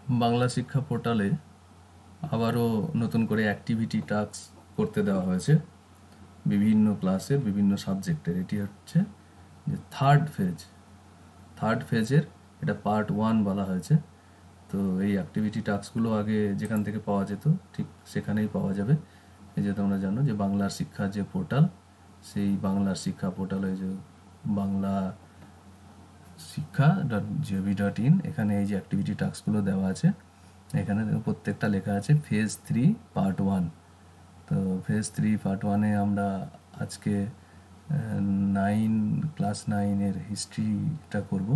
বাংলা শিক্ষা পোর্টালে আবারও নতুন করে অ্যাক্টিভিটি টাস্ক করতে দেওয়া হয়েছে বিভিন্ন ক্লাসের বিভিন্ন সাবজেক্টের। এটি হচ্ছে যে থার্ড ফেজের এটা পার্ট 1 বলা হয়েছে। তো এই অ্যাক্টিভিটি টাস্কগুলো আগে যেখান থেকে পাওয়া যেত ঠিক সেখানেই পাওয়া যাবে। এই যে তোমরা জানো যে বাংলার শিক্ষা যে পোর্টাল, সেই বাংলার শিক্ষা পোর্টালে যে বাংলা শিক্ষা.gov.in, এখানে এই যে অ্যাক্টিভিটি টাস্কগুলো দেওয়া আছে, এখানে প্রত্যেকটা লেখা আছে ফেজ 3 পার্ট 1। তো ফেজ 3 পার্ট 1-এ আমরা আজকে ক্লাস 9-এর হিস্ট্রিটা করব।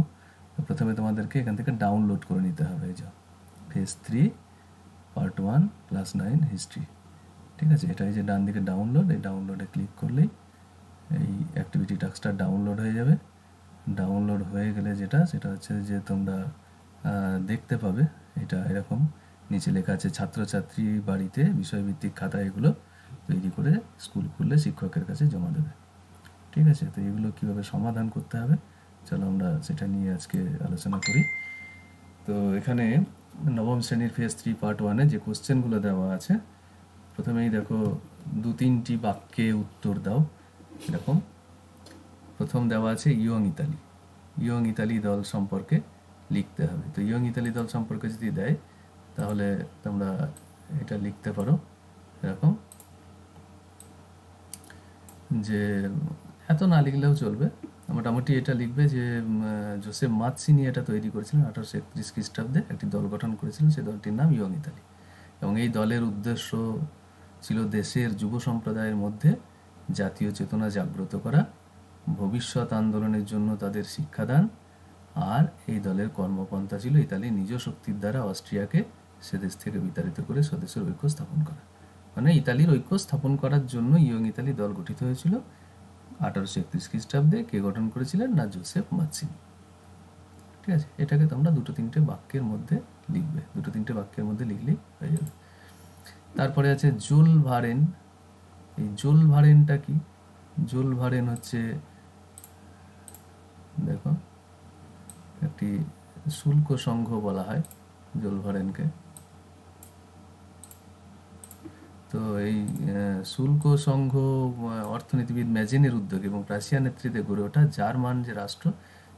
তো প্রথমে তোমাদেরকে এখান থেকে ডাউনলোড করে নিতে হবে এই যে ফেজ 3 পার্ট 1 ক্লাস 9 হিস্ট্রি। ঠিক আছে, এটা এই যে ডান দিকে ডাউনলোড, এই ডাউনলোডে ক্লিক করলেই এই অ্যাক্টিভিটি টাস্কটা ডাউনলোড হয়ে যাবে। ডাউনলোড হয়ে গেলে সেটা হচ্ছে যে তোমরা দেখতে পাবে এটা এরকম নিচে লেখা আছে ছাত্রছাত্রী বাড়িতে বিষয়ভিত্তিক খাতা এগুলো তৈরি করে স্কুল খুললে শিক্ষকের কাছে জমা দেবে। ঠিক আছে, তো এগুলো কীভাবে সমাধান করতে হবে চলো আমরা সেটা নিয়ে আজকে আলোচনা করি। তো এখানে নবম শ্রেণীর ফেজ 3 পার্ট 1-এ যে কোশ্চেনগুলো দেওয়া আছে, প্রথমেই দেখো 2-3টি বাক্যে উত্তর দাও এরকম। প্রথম দেওয়া আছে ইয়ং ইতালি দল সম্পর্কে লিখতে হবে। তো ইয়ং ইতালি দল সম্পর্কে যদি দেয় তাহলে তোমরা এটা লিখতে পারো এরকম, যে এত না লিখলেও চলবে, মোটামুটি এটা লিখবে যে জোসেফ মাৎসিনি এটা তৈরি করেছিলেন 1831 খ্রিস্টাব্দে, একটি দল গঠন করেছিলেন, সেই দলটির নাম ইয়ং ইতালি, এবং এই দলের উদ্দেশ্য ছিল দেশের যুব সম্প্রদায়ের মধ্যে জাতীয় চেতনা জাগ্রত করা, ভবিষ্যৎ আন্দোলনের জন্য তাদের শিক্ষাদান, আর এই দলের কর্মপন্থা ছিল ইতালির নিজ শক্তির দ্বারা অস্ট্রিয়াকে সে দেশ থেকে বিতাড়িত করে স্বদেশের ঐক্য স্থাপন করা। মানে ইতালির ঐক্য স্থাপন করার জন্য ইয়ং ইতালি দল গঠিত হয়েছিল 1831 খ্রিস্টাব্দে। কে গঠন করেছিলেন না জোসেফ মাৎসিনি। ঠিক আছে, এটাকে তোমরা 2-3টে বাক্যের মধ্যে লিখবে, 2-3টে বাক্যের মধ্যে লিখলেই হয়ে যাবে। তারপরে আছে জুল ভারেন। এই জুল ভারেনটা কি? জুল ভারেন হচ্ছে দেখো একটি শুল্ক সংঘ বলা হয় জুল ভারেনকে। তো এই শুল্ক সংঘ অর্থনীতিবিদ ম্যাজেনের উদ্যোগে এবং প্রাশিয়া নেতৃত্বে গড়ে ওঠা জার্মান যে রাষ্ট্র,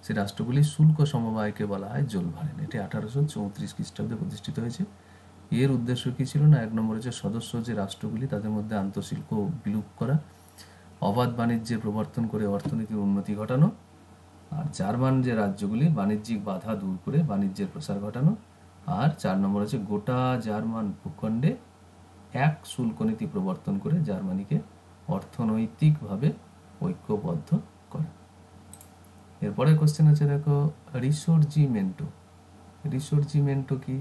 সেই রাষ্ট্রগুলির শুল্ক সমবায়কে বলা হয় জুল ভারেন। এটি 1834 খ্রিস্টাব্দে প্রতিষ্ঠিত হয়েছে। এর উদ্দেশ্য কী ছিল না, 1 নম্বর হচ্ছে সদস্য যে রাষ্ট্রগুলি তাদের মধ্যে আন্তঃশিল্প বিলুপ করা, অবাধ বাণিজ্যের প্রবর্তন করে অর্থনীতির উন্নতি ঘটানো, আর জার্মান যে রাজ্যগুলি বাণিজ্যিক বাধা দূর করে বাণিজ্যের প্রসার ঘটানো, আর 4 নম্বর হচ্ছে গোটা জার্মান ভূখণ্ডে এক শুল্ক নীতি প্রবর্তন করে জার্মানিকে অর্থনৈতিকভাবে ঐক্যবদ্ধ করা। এরপরে কোশ্চেন আছে দেখো রিসোর্জিমেন্টো কি?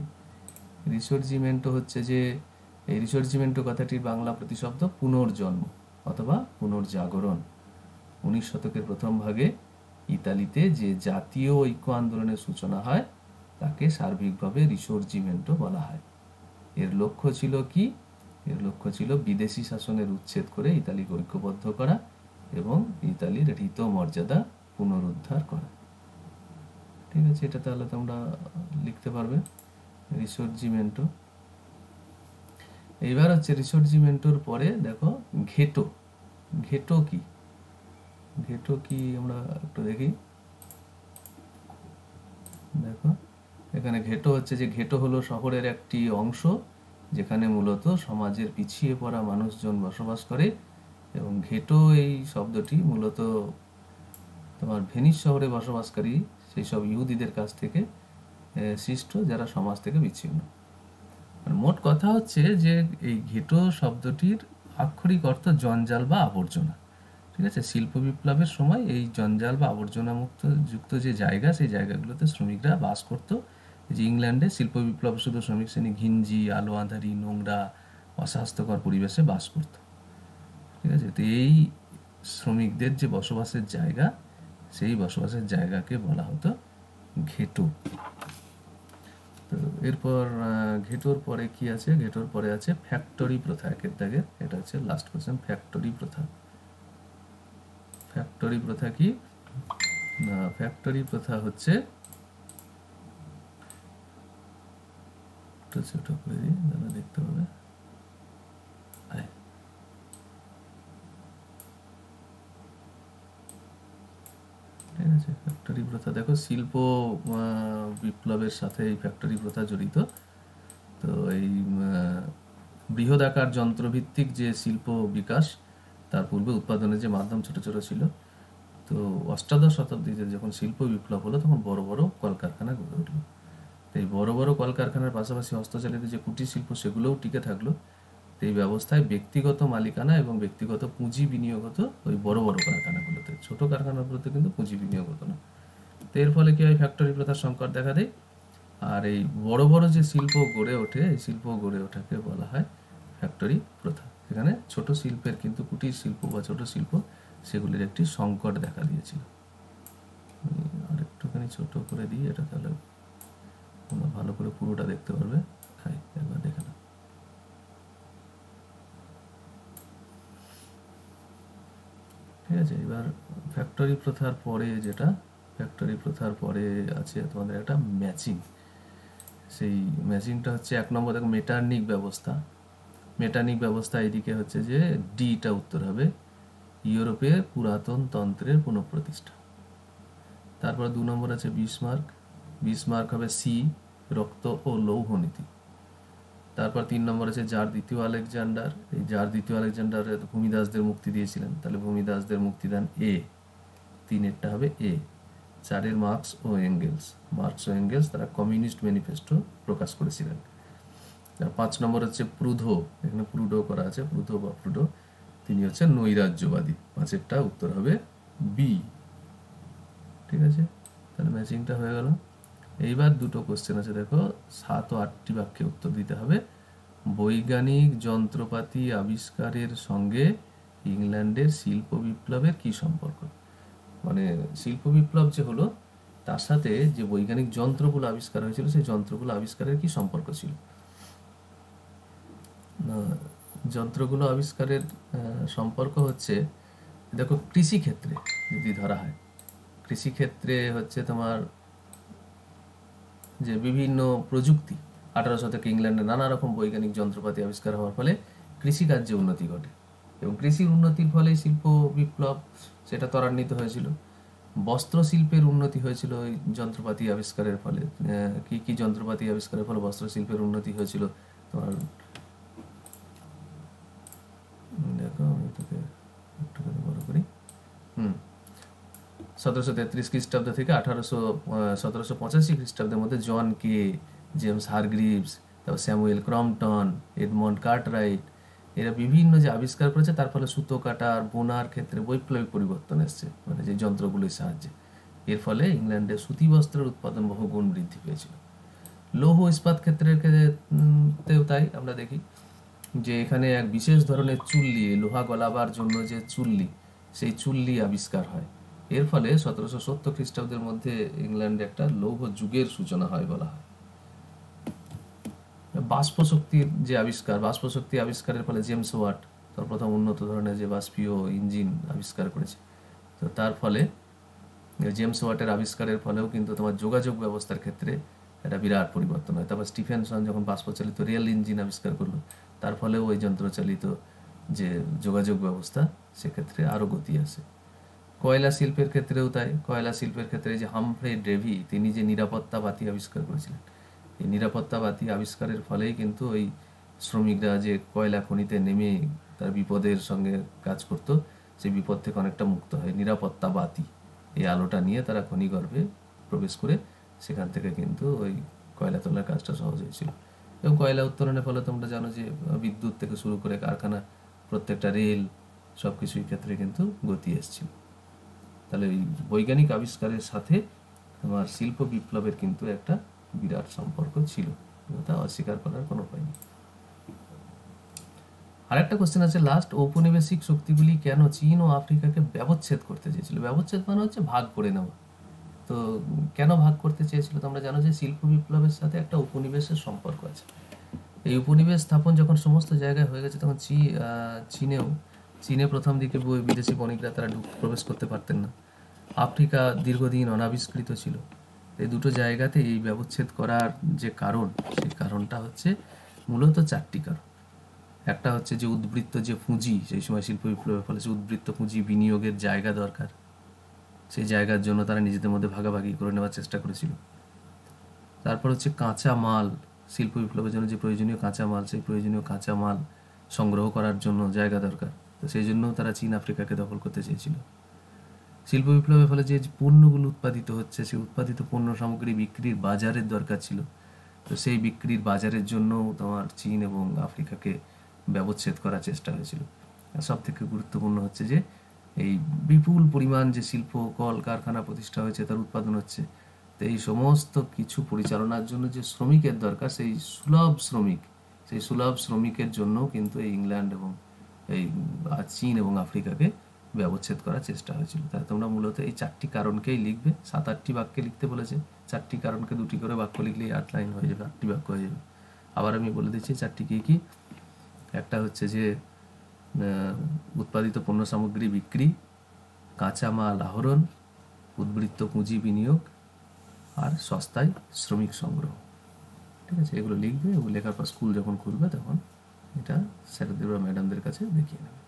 রিসোর্জিমেন্টো হচ্ছে যে এই রিসোর্জিমেন্টো কথাটির বাংলা প্রতিশব্দ পুনর্জন্ম অথবা পুনর্জাগরণ। 19 শতকের প্রথম ভাগে ইতালিতে যে জাতীয় ঐক্য আন্দোলনের সূচনা হয় তাকে সার্বিকভাবে রিসোর্জিমেন্টো বলা হয়। এর লক্ষ্য ছিল কি? এর লক্ষ্য ছিল বিদেশি শাসনের উচ্ছেদ করে ইতালিকে ঐক্যবদ্ধ করা এবং ইতালির রীত মর্যাদা পুনরুদ্ধার করা। ঠিক আছে, এটা তাহলে তোমরা লিখতে পারবে রিসোর্জিমেন্টো। এইবার হচ্ছে রিসোর্জিমেন্টোর পরে দেখো ঘেটো কি? ঘেটো কি আমরা একটু দেখি। দেখো এখানে ঘেটো হচ্ছে যে ঘেটো হলো শহরের একটি অংশ যেখানে মূলত সমাজের পিছিয়ে পড়া মানুষজন বসবাস করে, এবং ঘেটো এই শব্দটি মূলত তোমার ভেনিস শহরে বসবাসকারী সেই সব ইহুদিদের কাছ থেকে সৃষ্ট যারা সমাজ থেকে বিচ্ছিন্ন। মোট কথা হচ্ছে যে এই ঘেটো শব্দটির আক্ষরিক অর্থ জঞ্জাল বা আবর্জনা। ঠিক আছে, শিল্প বিপ্লবের সময় এই জঞ্জাল বা আবর্জনা যুক্ত যে জায়গা, সেই জায়গাগুলোতে শ্রমিকরা বাস করত। যে ইংল্যান্ডে শিল্প বিপ্লব শুধু শ্রমিক শ্রেণী ঘিঞ্জি, আলো আঁধারি, নোংরা, অস্বাস্থ্যকর পরিবেশে বাস করত। ঠিক আছে, তো এই শ্রমিকদের যে বসবাসের জায়গা, সেই বসবাসের জায়গাকে বলা হতো ঘেটো। তো এরপর ঘেটোর পরে কি আছে? ঘেটোর পরে আছে ফ্যাক্টরি প্রথা। একের দাগে এটা হচ্ছে লাস্ট কোশ্চেন, ফ্যাক্টরি প্রথা। ফ্যাক্টরি প্রথা কি? ফ্যাক্টরি প্রথা হচ্ছে একটু ছোট করে দিই, তাহলে দেখতে পাবে। ঠিক আছে, ফ্যাক্টরি প্রথা দেখো, শিল্প বিপ্লবের সাথে এই ফ্যাক্টরি প্রথা জড়িত। তো এই বৃহদাকার যন্ত্রভিত্তিক যে শিল্প বিকাশ, তার পূর্বে উৎপাদনের যে মাধ্যম ছোট ছোট ছিল। তো অষ্টাদশ শতাব্দীতে যখন শিল্প বিপ্লব হলো, তখন বড় বড় কলকারখানা গড়ে উঠলো। তো এই বড় বড় কলকারখানার পাশাপাশি হস্তচালিত যে কুটির শিল্প, সেগুলোও টিকে থাকলো। তো এই ব্যবস্থায় ব্যক্তিগত মালিকানা এবং ব্যক্তিগত পুঁজি বিনিয়োগ হতো ওই বড় বড় কারখানাগুলোতে, ছোট কারখানাগুলোতে কিন্তু পুঁজি বিনিয়োগ হতো না। তো এর ফলে কি হয়, ফ্যাক্টরি প্রথার সংকট দেখা দেয়। আর এই বড় বড় যে শিল্প গড়ে ওঠে, এই শিল্প গড়ে ওঠাকে বলা হয় ফ্যাক্টরি প্রথা। এখানে ছোট শিল্পের কিন্তু, কুটির শিল্প বা ছোট শিল্প, সেগুলির একটি সংকট দেখা দিয়েছিল। আর একটুখানি ছোট করে দিই এটা, তাহলে তোমরা ভালো করে পুরোটা দেখতে পারবে। একবার দেখে নাও। ঠিক আছে, এবার ফ্যাক্টরি প্রথার পরে যেটা, ফ্যাক্টরি প্রথার পরে আছে তোমাদের একটা ম্যাচিং। সেই ম্যাচিংটা হচ্ছে 1 নম্বর দেখো, মেটার্নিক ব্যবস্থা। মেটার্নিক ব্যবস্থা এদিকে হচ্ছে যে ডিটা উত্তর হবে, ইউরোপের পুরাতন তন্ত্রের পুনঃপ্রতিষ্ঠা। তারপর 2 নম্বর আছে বিসমার্ক। বিসমার্ক হবে সি, রক্ত ও লৌহ নীতি। তারপর 3 নম্বর আছে জার দ্বিতীয় আলেকজান্ডার। এই জার দ্বিতীয় আলেকজান্ডার ভূমিদাসদের মুক্তি দিয়েছিলেন, তাহলে ভূমিদাসদের মুক্তিদান এ, 3-এরটা হবে এ। 4-এর মার্কস ও এঙ্গেলস। মার্কস ও এঙ্গেলস তারা কমিউনিস্ট ম্যানিফেস্টো প্রকাশ করেছিলেন। 5 নম্বর হচ্ছে প্রুধো, এখানে প্রুডো করা আছে, প্রুধো বা প্রুডো, তিনি হচ্ছেন নৈরাজ্যবাদী। 5-এরটা উত্তর হবে বি। ঠিক আছে, তাহলে ম্যাচিংটা হয়ে গেল। এইবার দুটো কোশ্চেন আছে দেখো, 7 ও 8টি বাক্যে উত্তর দিতে হবে। বৈজ্ঞানিক যন্ত্রপাতি আবিষ্কারের সঙ্গে ইংল্যান্ডের শিল্প বিপ্লবের কি সম্পর্ক? মানে শিল্প বিপ্লব যে হলো, তার সাথে যে বৈজ্ঞানিক যন্ত্রগুলো আবিষ্কার হয়েছিল, সেই যন্ত্রগুলো আবিষ্কারের কি সম্পর্ক ছিল? যন্ত্রগুলো আবিষ্কারের সম্পর্ক হচ্ছে, দেখো কৃষিক্ষেত্রে যদি ধরা হয়, কৃষিক্ষেত্রে হচ্ছে তোমার যে বিভিন্ন প্রযুক্তি, 1800 শতকে ইংল্যান্ডে নানা রকম বৈজ্ঞানিক যন্ত্রপাতি আবিষ্কার হওয়ার ফলে কৃষিকার্যে উন্নতি ঘটে, এবং কৃষির উন্নতির ফলে শিল্প বিপ্লব সেটা ত্বরান্বিত হয়েছিল। বস্ত্র শিল্পের উন্নতি হয়েছিল ওই যন্ত্রপাতি আবিষ্কারের ফলে। কি কি যন্ত্রপাতি আবিষ্কারের ফলে বস্ত্র শিল্পের উন্নতি হয়েছিল? তোমার দেখো, আমি তোকে একটুখানি বড় করি। 1733 খ্রিস্টাব্দ থেকে 1785 খ্রিস্টাব্দের মধ্যে জন কে, জেমস হারগ্রিভস, তারপর স্যামুয়েল ক্রম্পটন, এডমন্ড কার্টরাইট, এরা বিভিন্ন যে আবিষ্কার করেছে, তার ফলে সুতো কাটার, বোনার ক্ষেত্রে বৈপ্লবিক পরিবর্তন এসছে, মানে যে যন্ত্রগুলির সাহায্যে। এর ফলে ইংল্যান্ডে সুতি বস্ত্রের উৎপাদন বহুগুণ বৃদ্ধি পেয়েছিল। লৌহ ইস্পাত ক্ষেত্রেও তাই আমরা দেখি যে এখানে এক বিশেষ ধরনের চুল্লি, লোহা গলাবার জন্য যে চুল্লি, সেই চুল্লি আবিষ্কার হয়। এর ফলে 1770 খ্রিস্টাব্দের মধ্যে ইংল্যান্ডে একটা লৌহ যুগের সূচনা হয় বলা হয়। বাষ্প শক্তির যে আবিষ্কার, বাষ্প শক্তি আবিষ্কারের ফলে জেমস ওয়াট তার প্রথম উন্নত ধরনের যে বাষ্পীয় ইঞ্জিন আবিষ্কার করেছে। তো তার ফলে জেমস ওয়াটের আবিষ্কারের ফলেও কিন্তু তোমার যোগাযোগ ব্যবস্থার ক্ষেত্রে একটা বিরাট পরিবর্তন হয়। তারপর স্টিফেনসন যখন বাষ্পচালিত রেল ইঞ্জিন আবিষ্কার করলো, তার ফলেও ওই যন্ত্রচালিত যে যোগাযোগ ব্যবস্থা, সেক্ষেত্রে আরও গতি আসে। কয়লা শিল্পের ক্ষেত্রেও তাই। কয়লা শিল্পের ক্ষেত্রে যে হামফ্রে ডেভি, তিনি যে নিরাপত্তা বাতি আবিষ্কার করেছিলেন, এই নিরাপত্তা বাতি আবিষ্কারের ফলেই কিন্তু ওই শ্রমিকরা যে কয়লা খনিতে নেমে তার বিপদের সঙ্গে কাজ করত, সেই বিপদ থেকে অনেকটা মুক্ত হয়। নিরাপত্তা বাতি, এই আলোটা নিয়ে তারা খনিগর্ভে প্রবেশ করে সেখান থেকে কিন্তু ওই কয়লা তোলার কাজটা সহজ হয়েছিল। এবং কয়লা উত্তোলনের ফলে তোমরা জানো যে বিদ্যুৎ থেকে শুরু করে কারখানা, প্রত্যেকটা রেল, সব কিছুর ক্ষেত্রে কিন্তু গতি এসেছিল। তাহলে এই বৈজ্ঞানিক আবিষ্কারের সাথে তোমার শিল্প বিপ্লবের কিন্তু একটা বিরাট সম্পর্ক ছিল, এটা অস্বীকার করার কোনো উপায় নেই। আরেকটা কোশ্চেন আছে লাস্ট, ঔপনিবেশিক শক্তিগুলি কেন চীন ও আফ্রিকাকে ব্যবচ্ছেদ করতে চেয়েছিল? ব্যবচ্ছেদ মানে হচ্ছে ভাগ করে নেওয়া। তো কেন ভাগ করতে চেয়েছিল? তোমরা জানো যে শিল্প বিপ্লবের সাথে একটা উপনিবেশের সম্পর্ক আছে। এই উপনিবেশ স্থাপন যখন সমস্ত জায়গায় হয়ে গেছে, তখন চীনে প্রথম দিকে বিদেশি বণিকরা তারা প্রবেশ করতে পারতেন না। আফ্রিকা দীর্ঘদিন অনাবিষ্কৃত ছিল, এই দুটো জায়গাতে এই ব্যবচ্ছেদ করার যে কারণ, সেই কারণটা হচ্ছে মূলত চারটি কারণ। একটা হচ্ছে যে উদ্বৃত্ত যে পুঁজি, সেই সময় শিল্প বিপ্লবের ফলে যে উদ্বৃত্ত পুঁজি বিনিয়োগের জায়গা দরকার, সেই জায়গার জন্য তারা নিজেদের মধ্যে ভাগাভাগি করে নেওয়ার চেষ্টা করেছিল। তারপর হচ্ছে কাঁচা মাল, শিল্প বিপ্লবের জন্য যে প্রয়োজনীয় কাঁচা মাল, সেই প্রয়োজনীয় কাঁচা মাল সংগ্রহ করার জন্য জায়গা দরকার, তো সেই জন্য তারা চীন আফ্রিকাকে দখল করতে চেয়েছিল। শিল্প বিপ্লবের ফলে যে পণ্যগুলো উৎপাদিত হচ্ছে, সেই উৎপাদিত পণ্য সামগ্রী বিক্রির বাজারের দরকার ছিল, তো সেই বিক্রির বাজারের জন্য তোমার চীন এবং আফ্রিকাকে ব্যবচ্ছেদ করার চেষ্টা হয়েছিল। সব থেকে গুরুত্বপূর্ণ হচ্ছে যে এই বিপুল পরিমাণ যে শিল্প কল কারখানা প্রতিষ্ঠা হয়েছে, তার উৎপাদন হচ্ছে, তো এই সমস্ত কিছু পরিচালনার জন্য যে শ্রমিকের দরকার, সেই সুলভ শ্রমিকের জন্য কিন্তু এই ইংল্যান্ড এবং এই চীন এবং আফ্রিকাকে ব্যবচ্ছেদ করার চেষ্টা হয়েছিল। তাই তোমরা মূলত এই চারটি কারণকেই লিখবে। 7-8টি বাক্যে লিখতে বলেছে, চারটি কারণকে 2টি করে বাক্য লিখলেই 8 লাইন হয়ে যাবে, 8টি বাক্য হয়ে যাবে। আবার আমি বলে দিচ্ছি চারটি কী কী। একটা হচ্ছে যে উৎপাদিত পণ্য সামগ্রী বিক্রি, কাঁচা মাল আহরণ, উদ্বৃত্ত পুঁজি বিনিয়োগ, আর সস্তায় শ্রমিক সংগ্রহ। ঠিক আছে, এগুলো লিখবে এবং লেখার পর স্কুল যখন খুলবে তখন এটা স্যারদের বা ম্যাডামদের কাছে দেখিয়ে নেবে।